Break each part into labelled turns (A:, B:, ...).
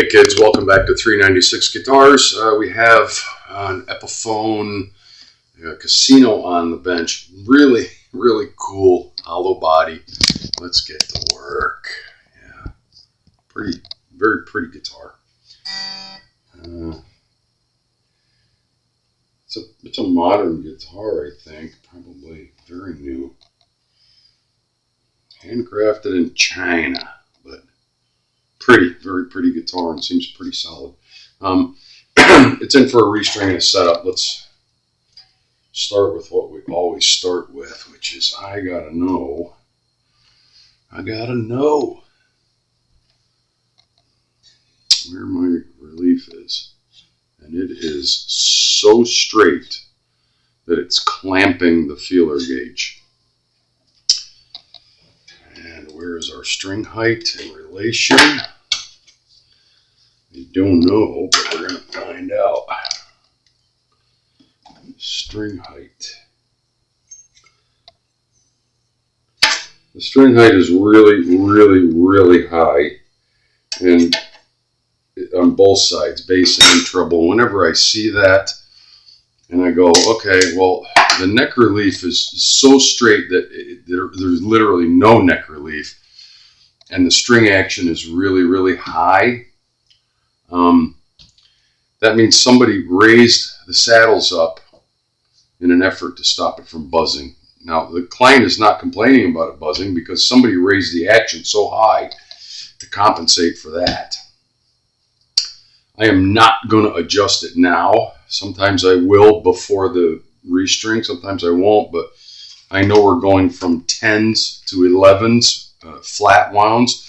A: Hey kids, welcome back to 396 Guitars. We have an Epiphone Casino on the bench. Really, really cool hollow body. Let's get to work. Yeah, very pretty guitar. It's a modern guitar, I think. Probably very new. Handcrafted in China, but very pretty guitar and seems pretty solid. It's in for a restring and a setup. Let's start with what we always start with, which is I gotta know where my relief is. And it is so straight that it's clamping the feeler gauge. And where's our string height in relation? I don't know, but we're going to find out. String height. The string height is really high, and on both sides, bass and treble. Whenever I see that, and I go, okay, well, the neck relief is so straight that there's literally no neck relief, and the string action is really high. That means somebody raised the saddles up in an effort to stop it from buzzing. Now, the client is not complaining about it buzzing because somebody raised the action so high to compensate for that. I am not going to adjust it now. Sometimes I will before the restring, sometimes I won't, but I know we're going from 10s to 11s, flat wounds.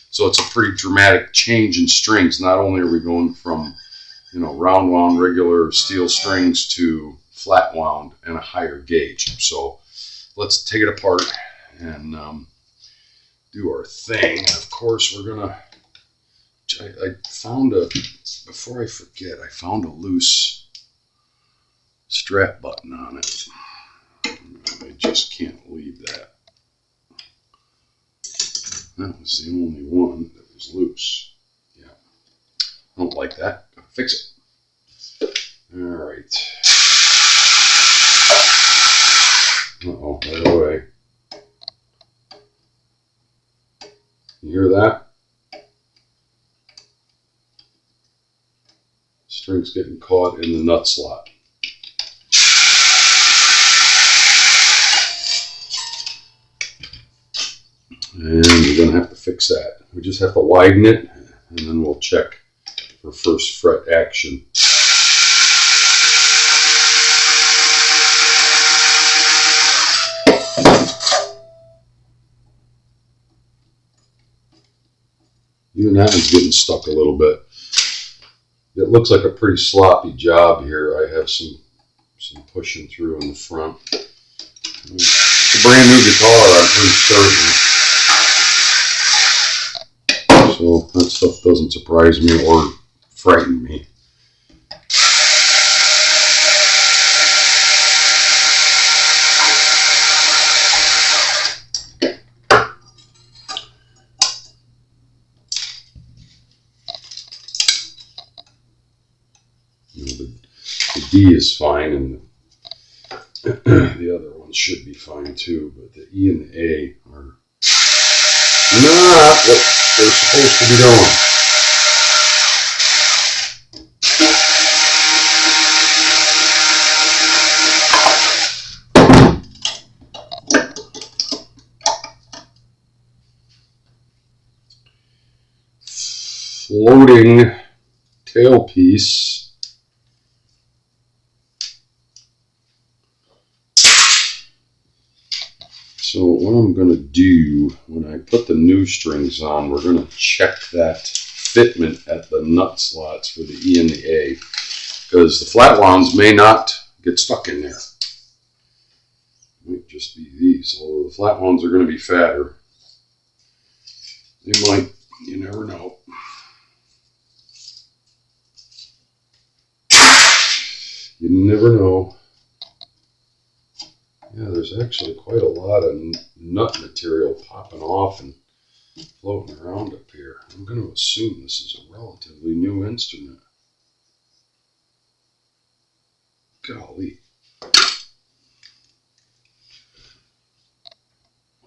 A: So it's a pretty dramatic change in strings. Not only are we going from, round wound regular steel strings to flat wound and a higher gauge. So let's take it apart and do our thing. And of course, we're gonna. I found before I forget, I found a loose strap button on it. I just can't leave that. That was the only one that was loose. Yeah. I don't like that. Gotta fix it. Alright. Uh-oh, right away. You hear that? String's getting caught in the nut slot. And we're going to have to fix that. We just have to widen it, and then we'll check for first fret action. Even that one's getting stuck a little bit. It looks like a pretty sloppy job here. I have some pushing through in the front. It's a brand new guitar, I'm pretty certain. So that stuff doesn't surprise me or frighten me. The D is fine, and the other one should be fine too, but the E and the A are not what they're supposed to be doing. Floating tailpiece. So what I'm going to do when I put the new strings on, we're going to check that fitment at the nut slots for the E and the A, because the flat wounds may not get stuck in there. It might just be these, although the flat wounds are going to be fatter. They might, you never know. You never know. Yeah, there's actually quite a lot of nut material popping off, and floating around up here. I'm going to assume this is a relatively new instrument. Golly.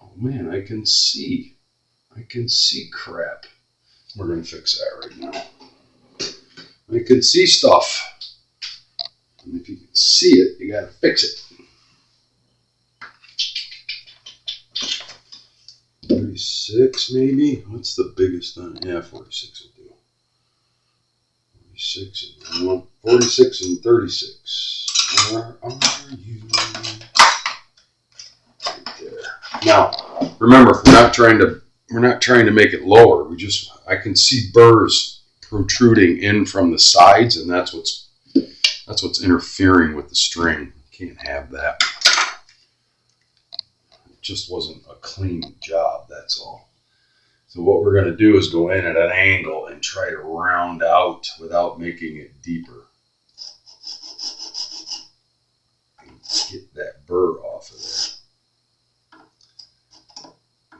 A: Oh man, I can see crap. We're going to fix that right now. I can see stuff. And if you can see it, you got to fix it. 46 maybe? What's the biggest one? Yeah, 46 will do. 46 and 36. Where are you? Right there. Now, remember, we're not trying to make it lower. I can see burrs protruding in from the sides, and that's what's interfering with the string. Can't have that. It just wasn't a clean job, that's all. So what we're going to do is go in at an angle and try to round out without making it deeper. And get that burr off of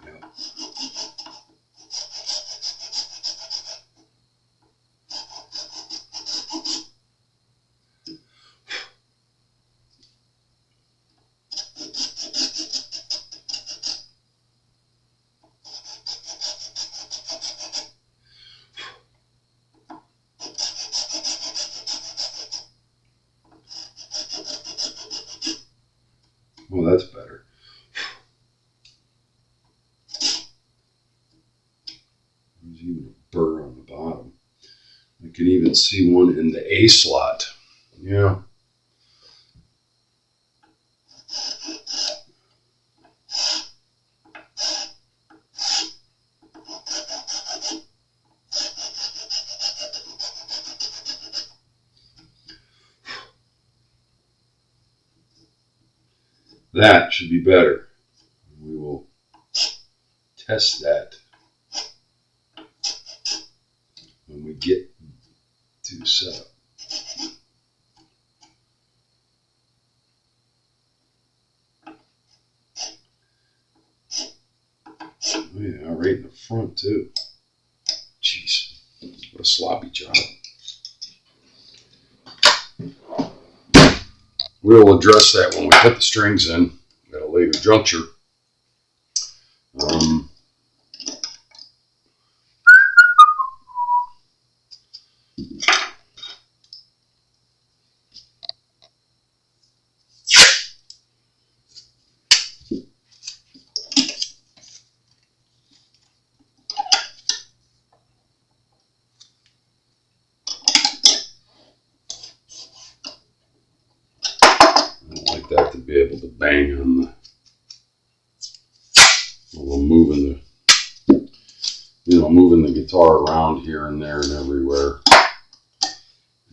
A: there. Yep. Well, that's better. There's even a burr on the bottom. I can even see one in the A slot. Yeah. That should be better. We will test that when we get to setup. Oh yeah, right in the front too. Jeez, what a sloppy job. We'll address that when we put the strings in at a later juncture. That to be able to bang on the, well, moving the guitar around here and there and everywhere,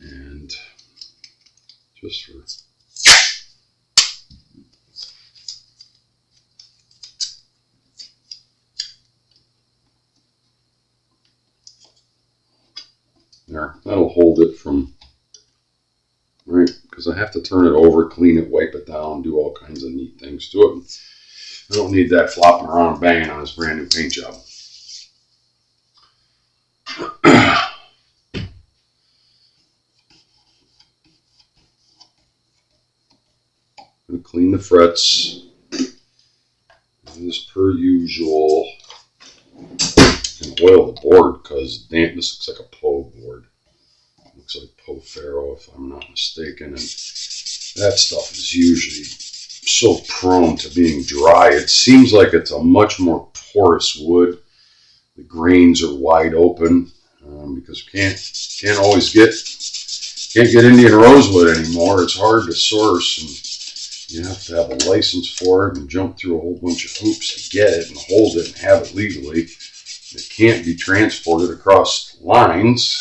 A: and just for there, that'll hold it from right. Because I have to turn it over, clean it, wipe it down, do all kinds of neat things to it. I don't need that flopping around and banging on this brand new paint job. I'm going to clean the frets as per usual and oil the board because this looks like a Poe board. Looks like Poe Ferro, if I'm not mistaken, and that stuff is usually so prone to being dry. It seems like it's a much more porous wood. The grains are wide open because we can't always get Indian rosewood anymore. It's hard to source, and you have to have a license for it and jump through a whole bunch of hoops to get it and hold it and have it legally. It can't be transported across lines.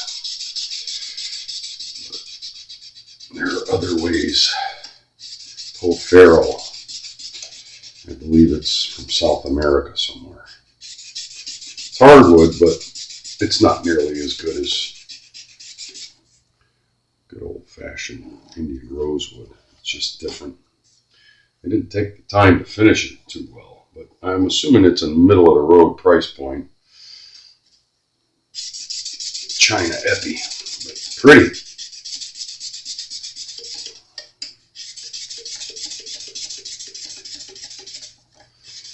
A: There are other ways. Poe Ferro, I believe it's from South America somewhere. It's hardwood, but it's not nearly as good as good old-fashioned Indian rosewood. It's just different. I didn't take the time to finish it too well, but I'm assuming it's a middle-of-the-road price point. China Epi, but pretty.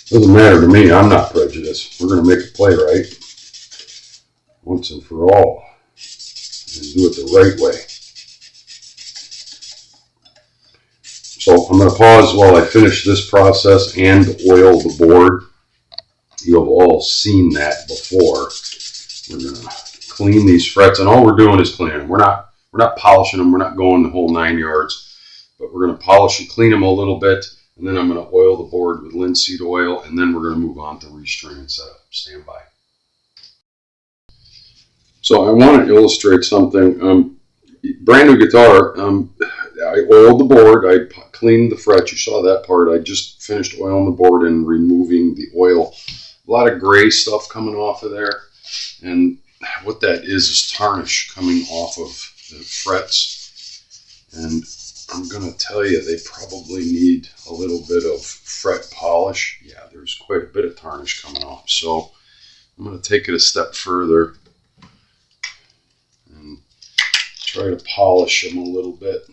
A: Doesn't matter to me. I'm not prejudiced. We're going to make a play right once and for all and do it the right way. So I'm going to pause while I finish this process and oil the board. You have all seen that before. We're going to clean these frets, and all we're doing is cleaning them. We're not polishing them. We're not going the whole 9 yards, but we're going to polish and clean them a little bit. And then I'm going to oil the board with linseed oil, and then we're going to move on to restring and setup. Stand by. So I want to illustrate something. Brand new guitar. I oiled the board. I cleaned the frets. You saw that part. I just finished oiling the board and removing the oil. A lot of gray stuff coming off of there. And what that is tarnish coming off of the frets. And I'm going to tell you, they probably need a little bit of fret polish. Yeah, there's quite a bit of tarnish coming off. So I'm going to take it a step further and try to polish them a little bit.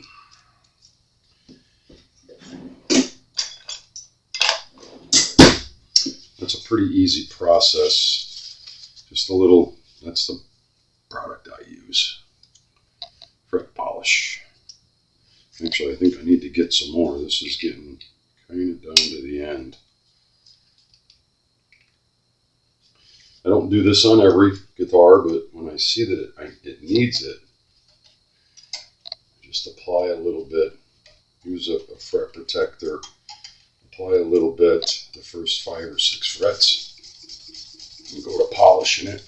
A: That's a pretty easy process. Just a little, that's the product I use. Fret polish. Actually, I think I need to get some more. This is getting kind of down to the end. I don't do this on every guitar, but when I see that it needs it, just apply a little bit. Use a fret protector. Apply a little bit, the first 5 or 6 frets, and go to polishing it.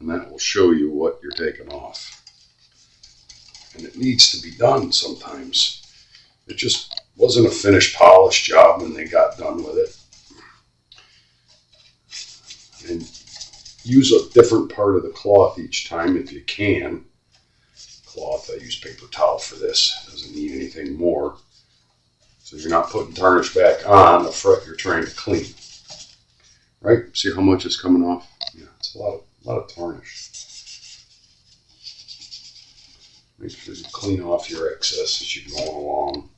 A: And that will show you what you're taking off. And it needs to be done sometimes. It just wasn't a finished polish job when they got done with it. And use a different part of the cloth each time if you can. Cloth, I use paper towel for this. It doesn't need anything more. So you're not putting tarnish back on the fret you're trying to clean. Right? See how much is coming off? Yeah, it's a lot of tarnish. Make sure you clean off your excess as you go along.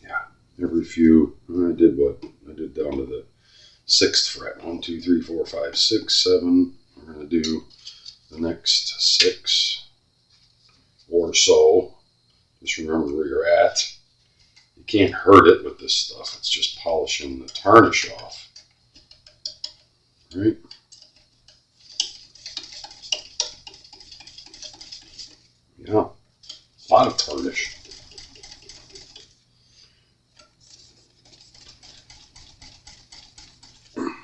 A: Yeah, every few, I did down to the 6th fret. 1, 2, 3, 4, 5, 6, 7. We're going to do the next 6 or so. Just remember where you're at. You can't hurt it with this stuff. It's just polishing the tarnish off. Right? Yeah, a lot of tarnish.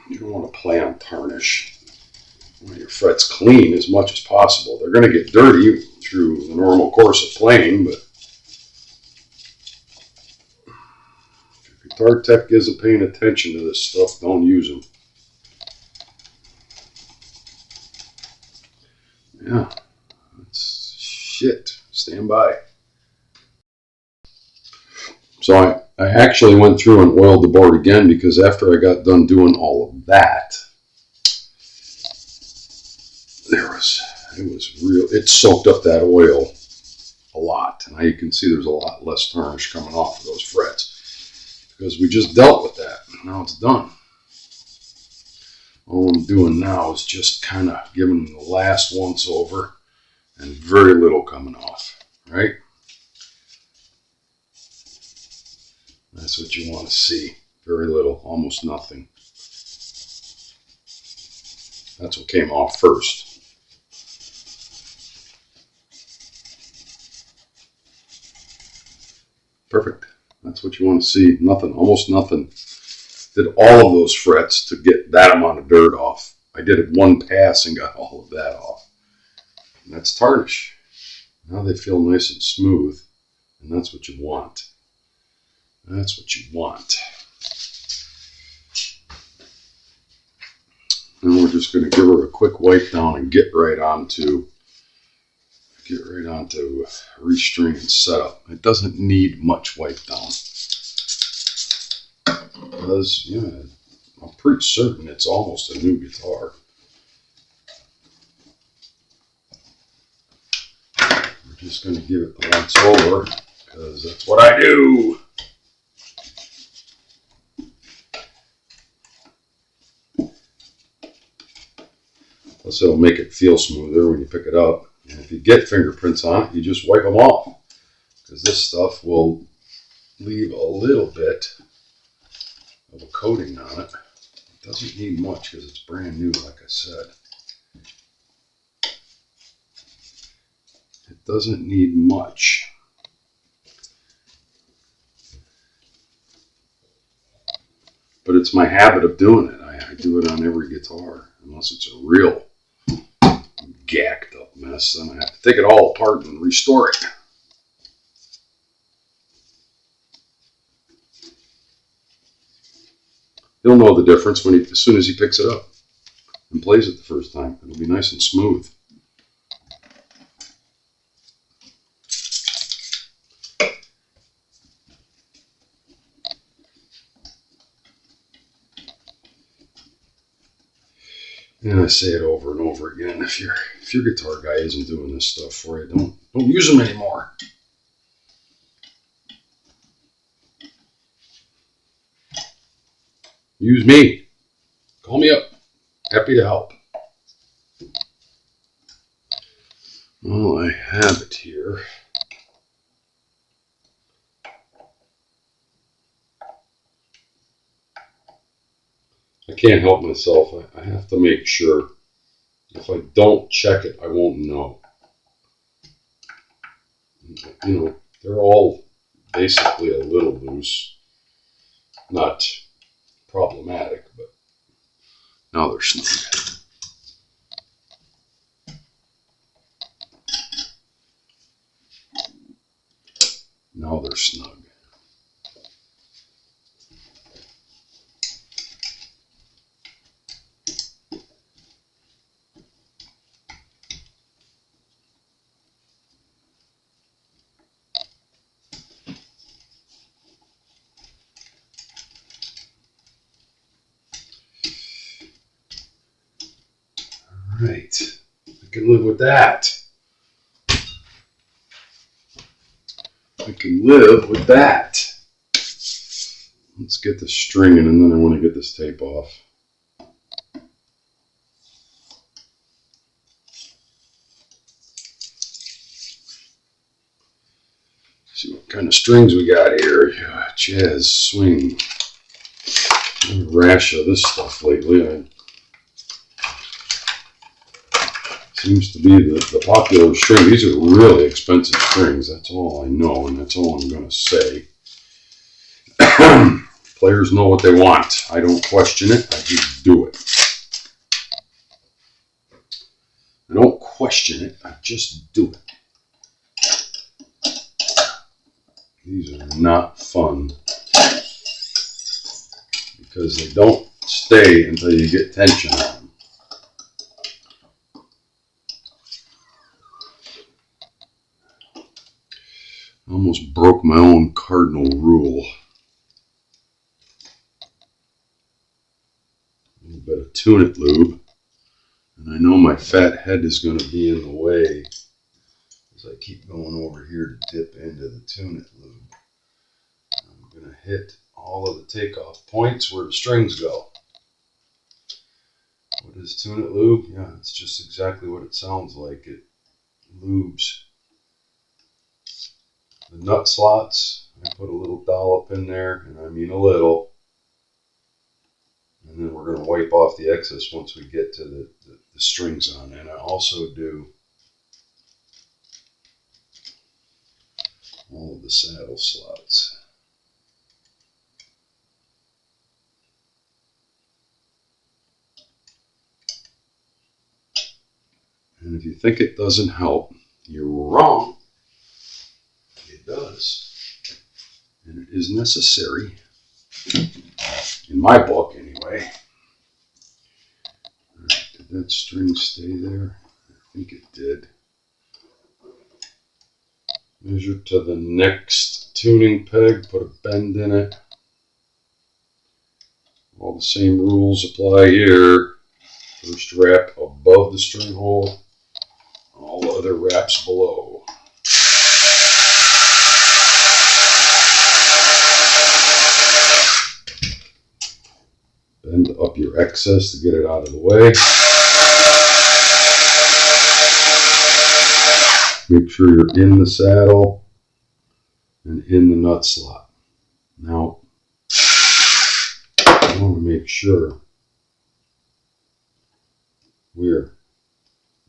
A: You don't want to play on tarnish. You want your frets clean as much as possible. They're going to get dirty through the normal course of playing, but guitar tech isn't paying attention to this stuff, don't use them. Yeah, that's shit. Stand by. So I actually went through and oiled the board again because after I got done doing all of that, it soaked up that oil a lot. And now you can see there's a lot less tarnish coming off of those frets. Because we just dealt with that. Now it's done. All I'm doing now is just kind of giving them the last once over and very little coming off, right? That's what you want to see. Very little, almost nothing. That's what came off first. Perfect. That's what you want to see. Nothing, almost nothing. Did all of those frets to get that amount of dirt off. I did it one pass and got all of that off. And that's tarnish. Now they feel nice and smooth. And that's what you want. That's what you want. And we're just going to give her a quick wipe down and get right onto restring and setup. It doesn't need much wipe down. Because, yeah, I'm pretty certain it's almost a new guitar. We're just going to give it the once over, because that's what I do. Plus, it'll make it feel smoother when you pick it up. And if you get fingerprints on it, you just wipe them off, because this stuff will leave a little bit of a coating on it. It doesn't need much because it's brand new, like I said. It doesn't need much. But it's my habit of doing it. I do it on every guitar, unless it's a real gacked up mess. Then I have to take it all apart and restore it. He'll know the difference as soon as he picks it up and plays it the first time. It'll be nice and smooth. And I say it over and over again: if your guitar guy isn't doing this stuff for you, don't use them anymore. Use me. Call me up. Happy to help. Well, I have it here. I can't help myself. I have to make sure. If I don't check it, I won't know. You know, they're all basically a little loose. Not problematic, but now they're snug. Now they're snug. Right, I can live with that. I can live with that. Let's get the string in, and then I want to get this tape off. See what kind of strings we got here. Jazz swing. A rash of this stuff lately. Seems to be the popular string. These are really expensive strings. That's all I know, and that's all I'm going to say. Players know what they want. I don't question it. I just do it. I don't question it. I just do it. These are not fun because they don't stay until you get tension on them. I almost broke my own cardinal rule. A little bit of tune-it lube. And I know my fat head is going to be in the way as I keep going over here to dip into the tune-it lube. I'm going to hit all of the takeoff points where the strings go. What is tune-it lube? Yeah, it's just exactly what it sounds like. It lubes the nut slots. I put a little dollop in there, and I mean a little. And then we're going to wipe off the excess once we get to the strings on. And I also do all of the saddle slots. And if you think it doesn't help, you're wrong. It does. And it is necessary. In my book, anyway. Right, did that string stay there? I think it did. Measure to the next tuning peg, put a bend in it. All the same rules apply here. First wrap above the string hole, all the other wraps below. Bend up your excess to get it out of the way. Make sure you're in the saddle and in the nut slot. Now, I want to make sure we're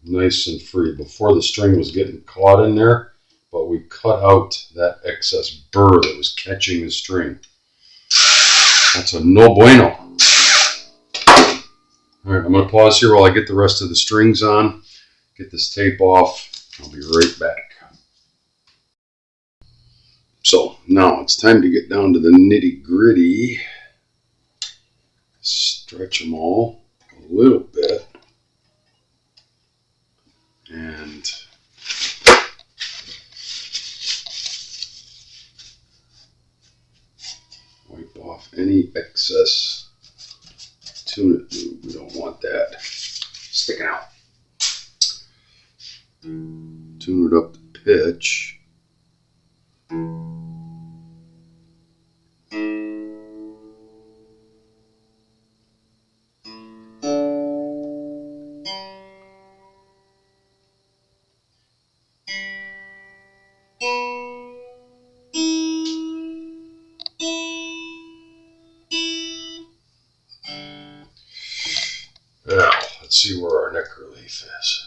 A: nice and free. Before, the string was getting caught in there, but we cut out that excess burr that was catching the string. That's a no bueno. All right, I'm going to pause here while I get the rest of the strings on, get this tape off. I'll be right back. So now it's time to get down to the nitty gritty. Stretch them all a little bit. And wipe off any excess tune it lube. We don't want that sticking out. Tune it up to pitch. Now, let's see where our neck relief is.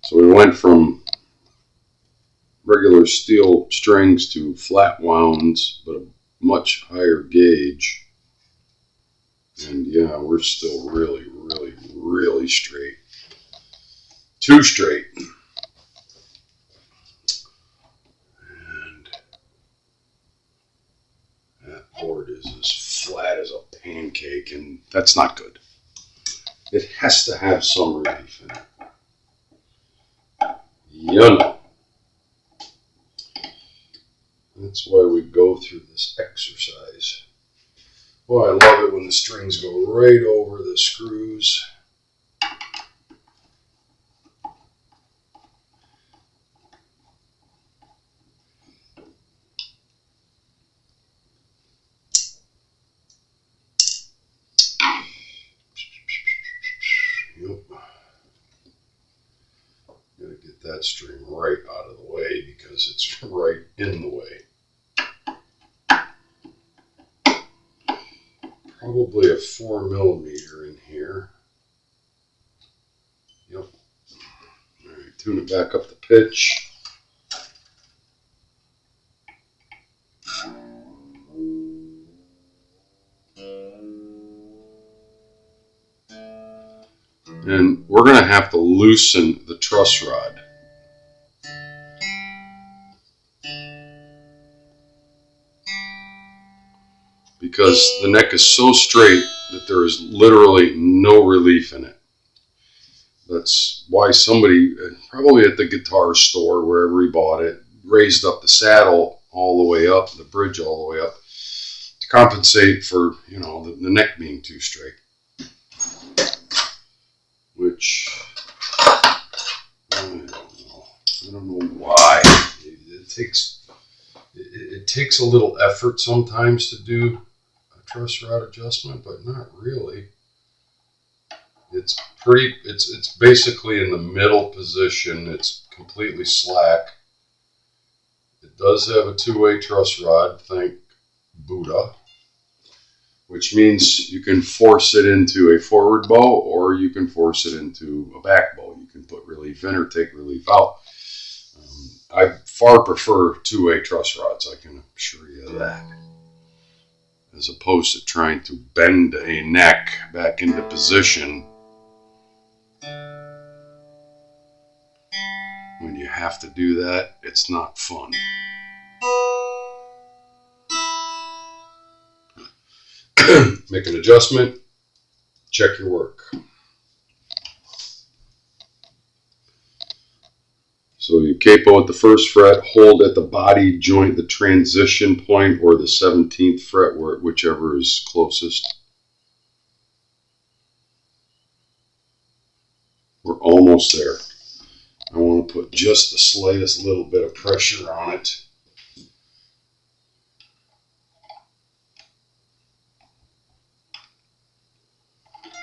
A: So we went from regular steel strings to flat wounds, but a much higher gauge. And yeah, we're still really, really, really straight. Too straight. And that board is as flat as a pancake, and that's not good. It has to have some relief in it. You know. That's why we go through this exercise. Well, I love it when the strings go right over the screws. Yep. Gotta get that string right out of the way because it's right in the way. Probably a 4mm in here. Yep. All right, tune it back up to pitch. And we're going to have to loosen the truss rod. Because the neck is so straight that there is literally no relief in it. That's why somebody, probably at the guitar store, wherever he bought it, raised up the saddle all the way up, the bridge all the way up, to compensate for, you know, the neck being too straight. Which, I don't know why. It takes a little effort sometimes to do a truss rod adjustment, but not really. It's basically in the middle position. It's completely slack. It does have a two-way truss rod, thank Buddha, which means you can force it into a forward bow or you can force it into a back bow. You can put relief in or take relief out. I far prefer two-way truss rods, I can assure you of that, as opposed to trying to bend a neck back into position when you have to do that. It's not fun. Make an adjustment, check your work. So you capo at the 1st fret, hold at the body joint, the transition point, or the 17th fret, whichever is closest. We're almost there. I want to put just the slightest little bit of pressure on it.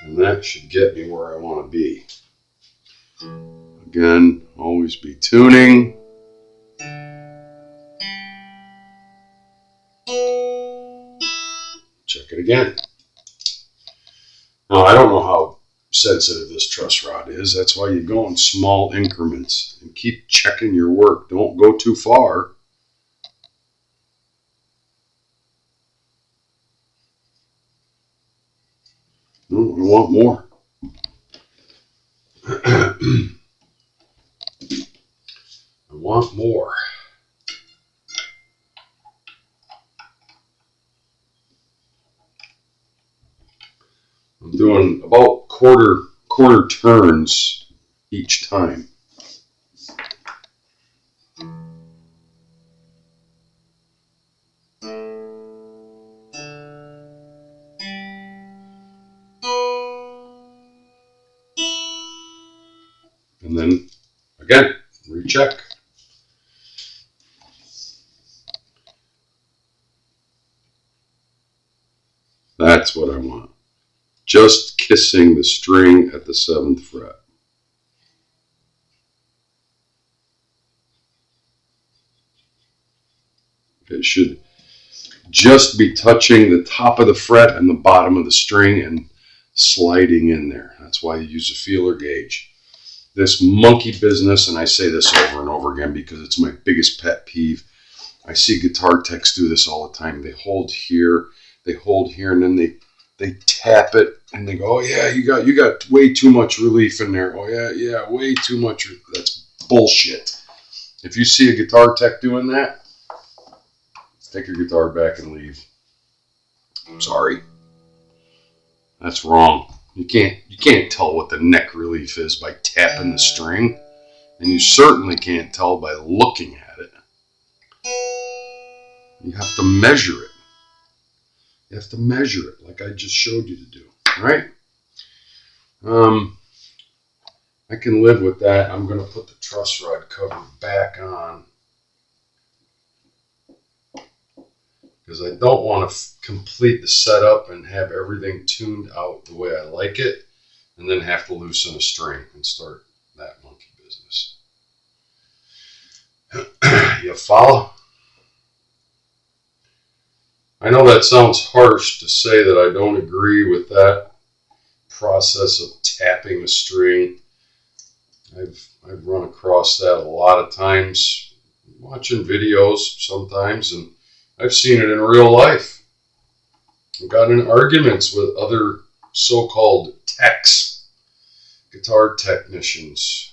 A: And that should get me where I want to be. Again, always be tuning. Check it again. Now, I don't know how sensitive this truss rod is. That's why you go in small increments and keep checking your work. Don't go too far. No, I want more. I want more. I'm doing about quarter turns each time. And then again, recheck. That's what I want. Just kissing the string at the 7th fret. It should just be touching the top of the fret and the bottom of the string and sliding in there. That's why you use a feeler gauge. This monkey business, and I say this over and over again because it's my biggest pet peeve. I see guitar techs do this all the time. They hold here, and then they tap it, and they go, "Oh yeah, you got way too much relief in there. Oh yeah, way too much." That's bullshit. If you see a guitar tech doing that, take your guitar back and leave. I'm sorry. That's wrong. You can't tell what the neck relief is by tapping the string, and you certainly can't tell by looking at it. You have to measure it. You have to measure it like I just showed you to do, right? I can live with that. I'm going to put the truss rod cover back on because I don't want to complete the setup and have everything tuned out the way I like it and then have to loosen a string and start that monkey business. You follow? I know that sounds harsh to say that I don't agree with that process of tapping a string. I've run across that a lot of times, watching videos sometimes, and I've seen it in real life. I've gotten in arguments with other so-called techs, guitar technicians,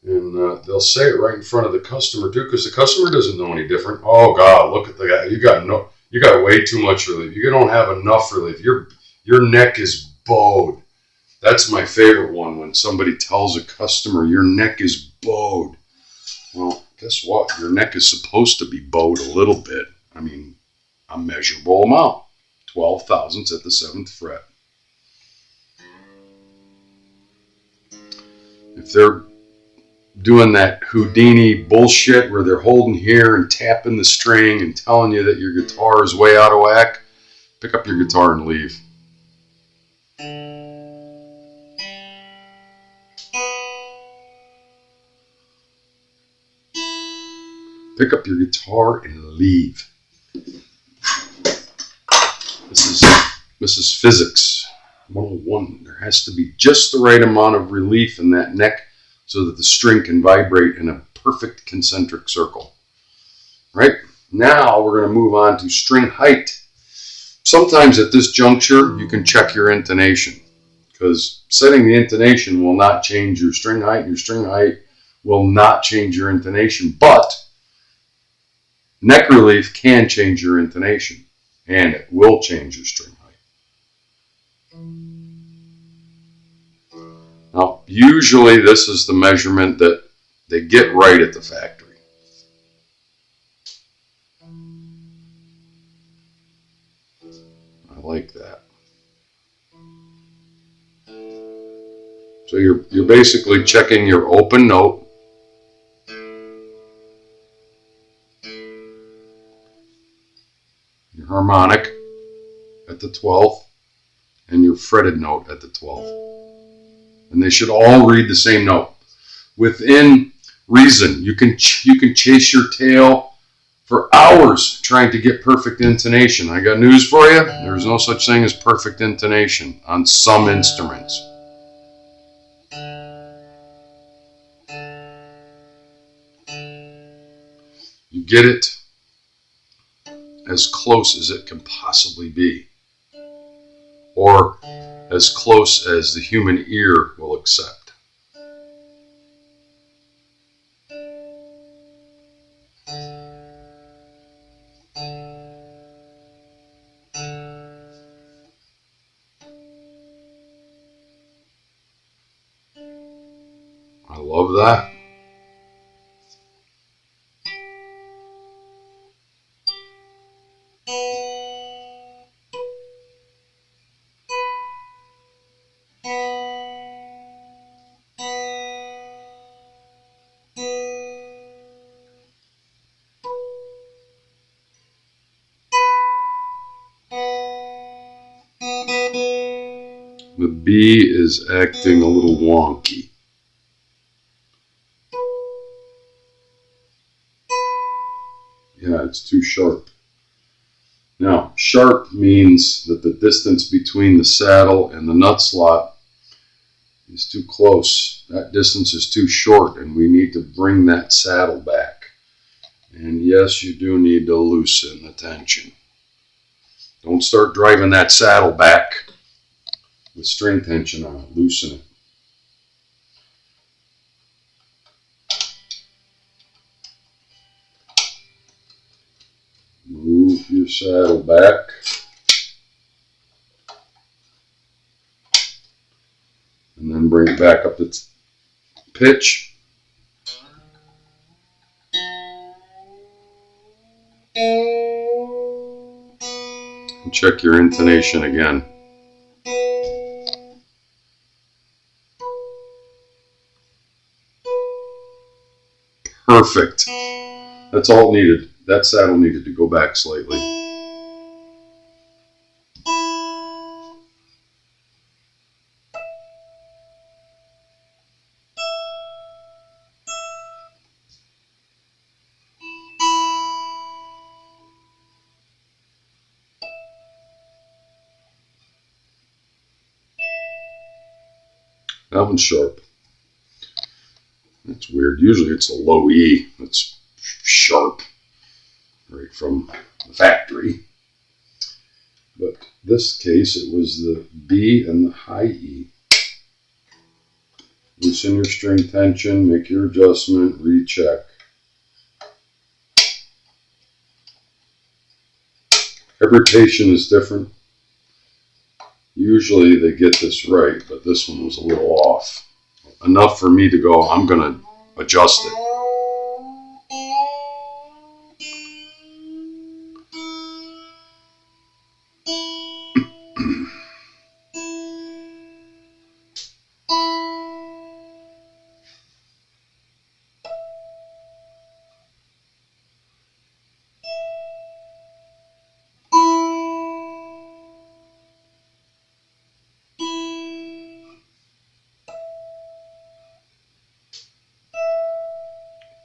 A: and they'll say it right in front of the customer too, because the customer doesn't know any different. Oh God, look at the guy! You got way too much relief. You don't have enough relief. Your neck is bowed. That's my favorite one, when somebody tells a customer your neck is bowed. Well, guess what? Your neck is supposed to be bowed a little bit. I mean, a measurable amount. 12 thousandths at the 7th fret. If they're doing that Houdini bullshit where they're holding here and tapping the string and telling you that your guitar is way out of whack, pick up your guitar and leave. Pick up your guitar and leave. This is physics 101. There has to be just the right amount of relief in that neck so that the string can vibrate in a perfect concentric circle. Right? Now we're going to move on to string height. Sometimes at this juncture you can check your intonation, because setting the intonation will not change your string height. Your string height will not change your intonation, but neck relief can change your intonation, and it will change your string height. Now, usually this is the measurement that They get right at the factory. I like that. So you're basically checking your open note, your harmonic at the 12th, and your fretted note at the 12th. And they should all read the same note. Within reason, you can chase your tail for hours trying to get perfect intonation. I got news for you. There's no such thing as perfect intonation on some instruments. You get it as close as it can possibly be, or as close as the human ear will accept. I love that. The B is acting a little wonky. Yeah, it's too sharp. Now, sharp means that the distance between the saddle and the nut slot is too close. That distance is too short, and we need to bring that saddle back. And yes, you do need to loosen the tension. Don't start driving that saddle back with string tension on it. Loosen it. Move your saddle back. And then bring it back up to pitch. And check your intonation again. Perfect. That's all it needed. That saddle needed to go back slightly. That one's sharp. That's weird. Usually it's a low E that's sharp right from the factory. But this case it was the B and the high E. Loosen your string tension, make your adjustment, recheck. Every patient is different. Usually they get this right, but this one was a little off. Enough for me to go, I'm going to adjust it.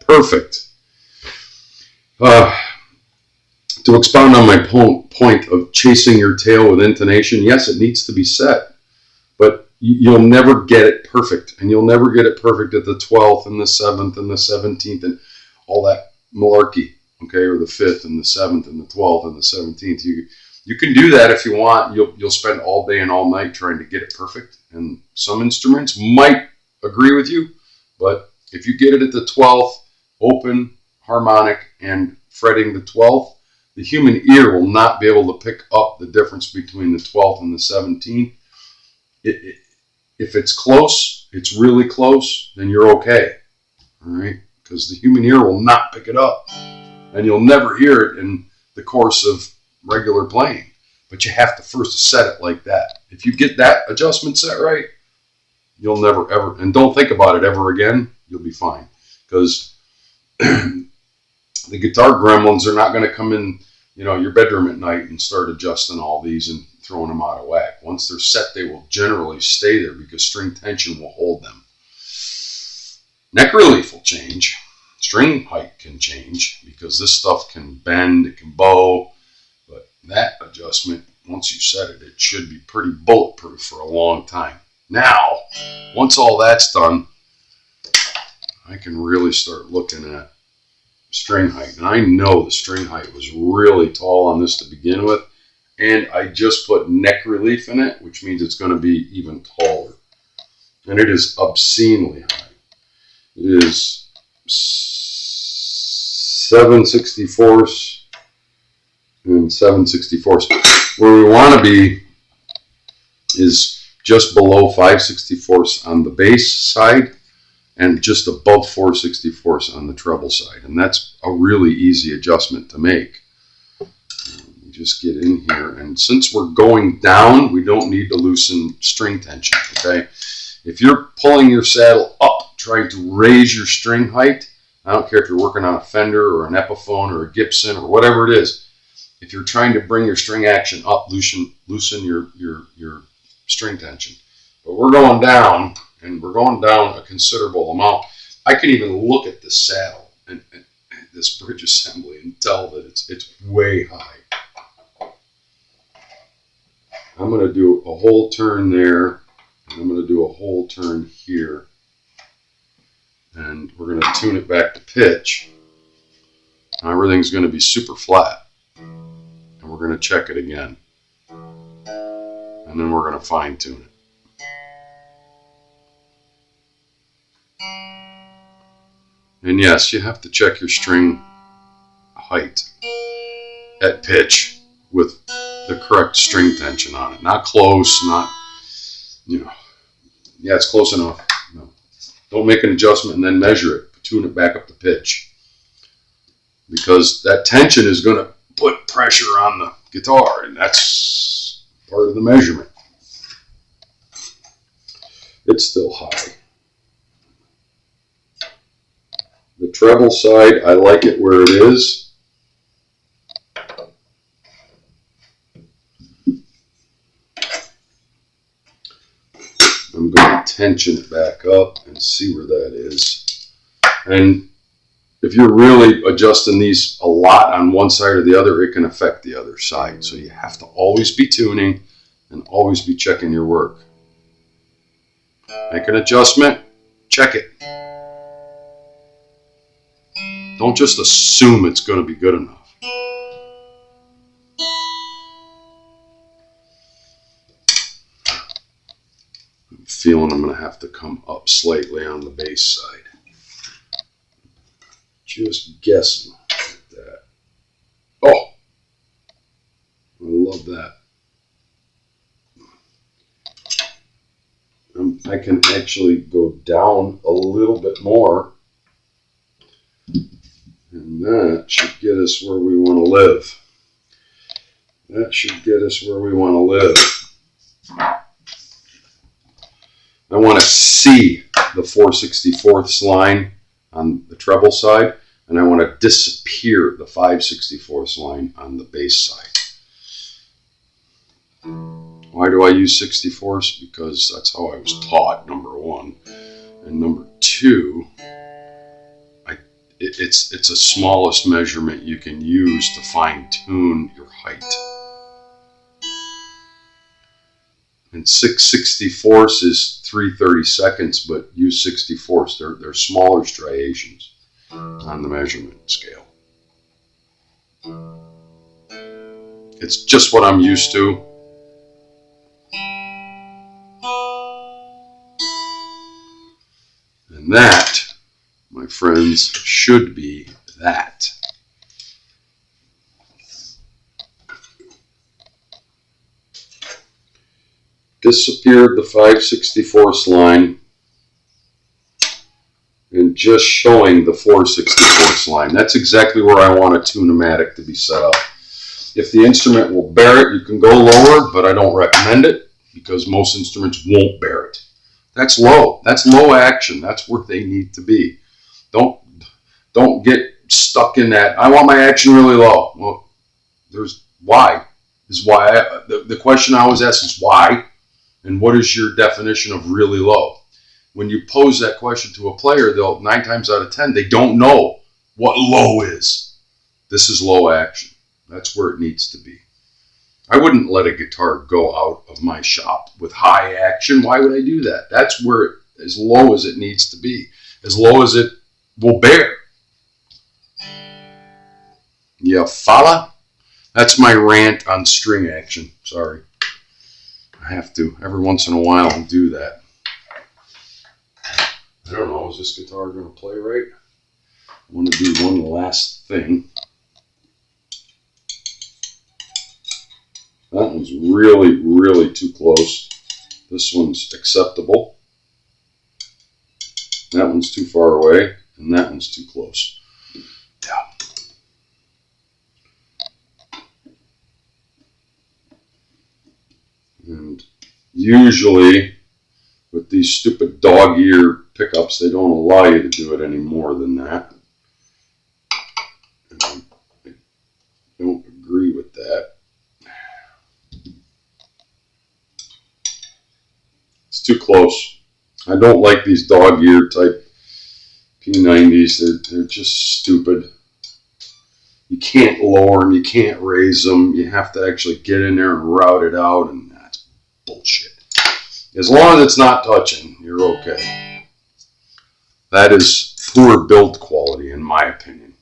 A: Perfect. To expound on my point of chasing your tail with intonation, yes, it needs to be set, but you'll never get it perfect, and you'll never get it perfect at the 12th and the 7th and the 17th and all that malarkey, okay, or the 5th and the 7th and the 12th and the 17th. You can do that if you want. You'll spend all day and all night trying to get it perfect, and some instruments might agree with you, but if you get it at the 12th, open, harmonic, and fretting the 12th, the human ear will not be able to pick up the difference between the 12th and the 17th. If it's close, it's really close, then you're okay. all right? Because the human ear will not pick it up, and you'll never hear it in the course of regular playing. But you have to first set it like that. If you get that adjustment set right, you'll never ever, and don't think about it ever again, you'll be fine. Because the guitar gremlins are not going to come in, you know, your bedroom at night and start adjusting all these and throwing them out of whack. Once they're set, they will generally stay there because string tension will hold them. Neck relief will change. String height can change because this stuff can bend, it can bow. But that adjustment, once you set it, it should be pretty bulletproof for a long time. Now, once all that's done, I can really start looking at string height. And I know the string height was really tall on this to begin with. And I just put neck relief in it, which means it's going to be even taller. And it is obscenely high. It is 7/64 and 7/64. Where we want to be is just below 5/64 on the bass side and just above 4/64 on the treble side. And that's a really easy adjustment to make. Just get in here, and since we're going down, we don't need to loosen string tension, okay? If you're pulling your saddle up, trying to raise your string height, I don't care if you're working on a Fender or an Epiphone or a Gibson or whatever it is, if you're trying to bring your string action up, loosen your string tension. But we're going down, and we're going down a considerable amount. I can even look at the saddle and this bridge assembly and tell that it's way high. I'm going to do a whole turn there, and I'm going to do a whole turn here, and we're going to tune it back to pitch. Now everything's going to be super flat, and we're going to check it again, and then we're going to fine tune it. And yes, you have to check your string height at pitch with the correct string tension on it. Not close, not, you know, yeah, it's close enough. No. Don't make an adjustment and then measure it. Tune it back up to pitch. Because that tension is going to put pressure on the guitar, and that's part of the measurement. It's still high. The treble side, I like it where it is. I'm going to tension it back up and see where that is. And if you're really adjusting these a lot on one side or the other, it can affect the other side. So you have to always be tuning and always be checking your work. Make an adjustment, check it. Don't just assume it's going to be good enough. I'm feeling I'm going to have to come up slightly on the bass side. Just guessing at that. Oh, I love that. I can actually go down a little bit more, and that should get us where we want to live. That should get us where we want to live. I want to see the 4/64 line on the treble side, and I want to disappear the 5/64 line on the bass side. Why do I use 64ths? Because that's how I was taught, number one. And number two, it's a smallest measurement you can use to fine tune your height. And 6/64 is 3/32, but use 64ths. They're smaller striations on the measurement scale. It's just what I'm used to. And that, my friends, should be that. Disappeared the 5/64 line and just showing the 4/64 line. That's exactly where I want a tune-o-matic to be set up. If the instrument will bear it, you can go lower, but I don't recommend it because most instruments won't bear it. That's low. That's low action. That's where they need to be. Don't get stuck in that. I want my action really low. Well, there's why. The question I always ask is why, and what is your definition of really low? When you pose that question to a player, they'll 9 times out of 10 they don't know what low is. This is low action. That's where it needs to be. I wouldn't let a guitar go out of my shop with high action. Why would I do that? That's where as low as it needs to be, as low as it will bear. Yeah, follow? That's my rant on string action. Sorry. I have to. Every once in a while I'll do that. I don't know. Is this guitar going to play right? I want to do one last thing. That one's really, really too close. This one's acceptable. That one's too far away. And that one's too close. Yeah. And usually with these stupid dog ear pickups, they don't allow you to do it any more than that. And I don't agree with that. It's too close. I don't like these dog ear type P90s. They're just stupid. You can't lower them. You can't raise them. You have to actually get in there and route it out, and that's bullshit. As long as it's not touching, you're okay. That is poor build quality, in my opinion.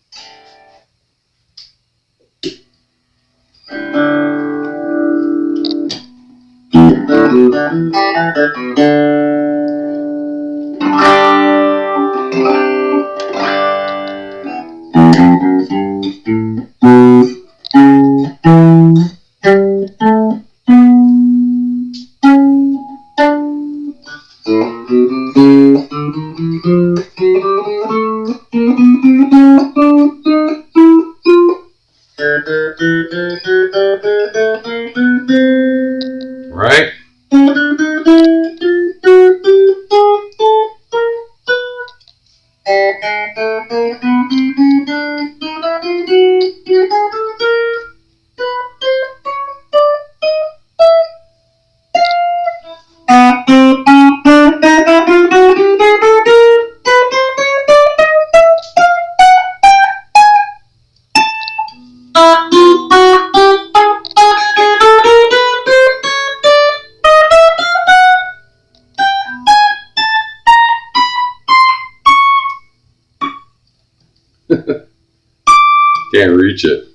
A: Right? Can't reach it.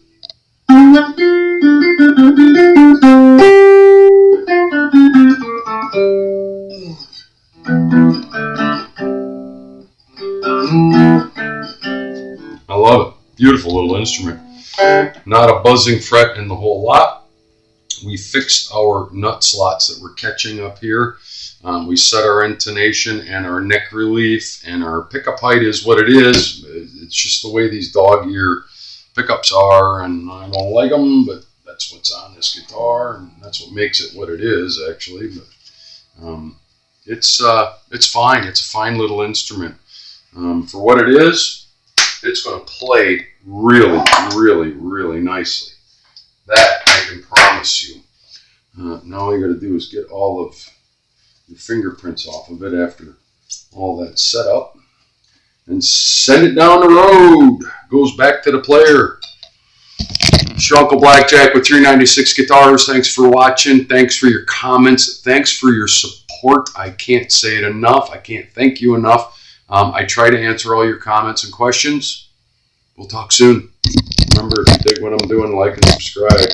A: I love it. Beautiful little instrument. Not a buzzing fret in the whole lot. We fixed our nut slots that were catching up here. We set our intonation and our neck relief, and our pickup height is what it is. It's just the way these dog ear pickups are, and I don't like them, but that's what's on this guitar, and that's what makes it what it is, actually. But it's fine. It's a fine little instrument. For what it is, it's going to play really, really, really nicely. That I can promise you. Now all you got to do is get all of your fingerprints off of it after all that's set up and send it down the road. Goes back to the player. It's your Uncle Blackjack with 396 Guitars. Thanks for watching. Thanks for your comments. Thanks for your support. I can't say it enough. I can't thank you enough. I try to answer all your comments and questions. We'll talk soon. Remember, if you dig what I'm doing, like and subscribe.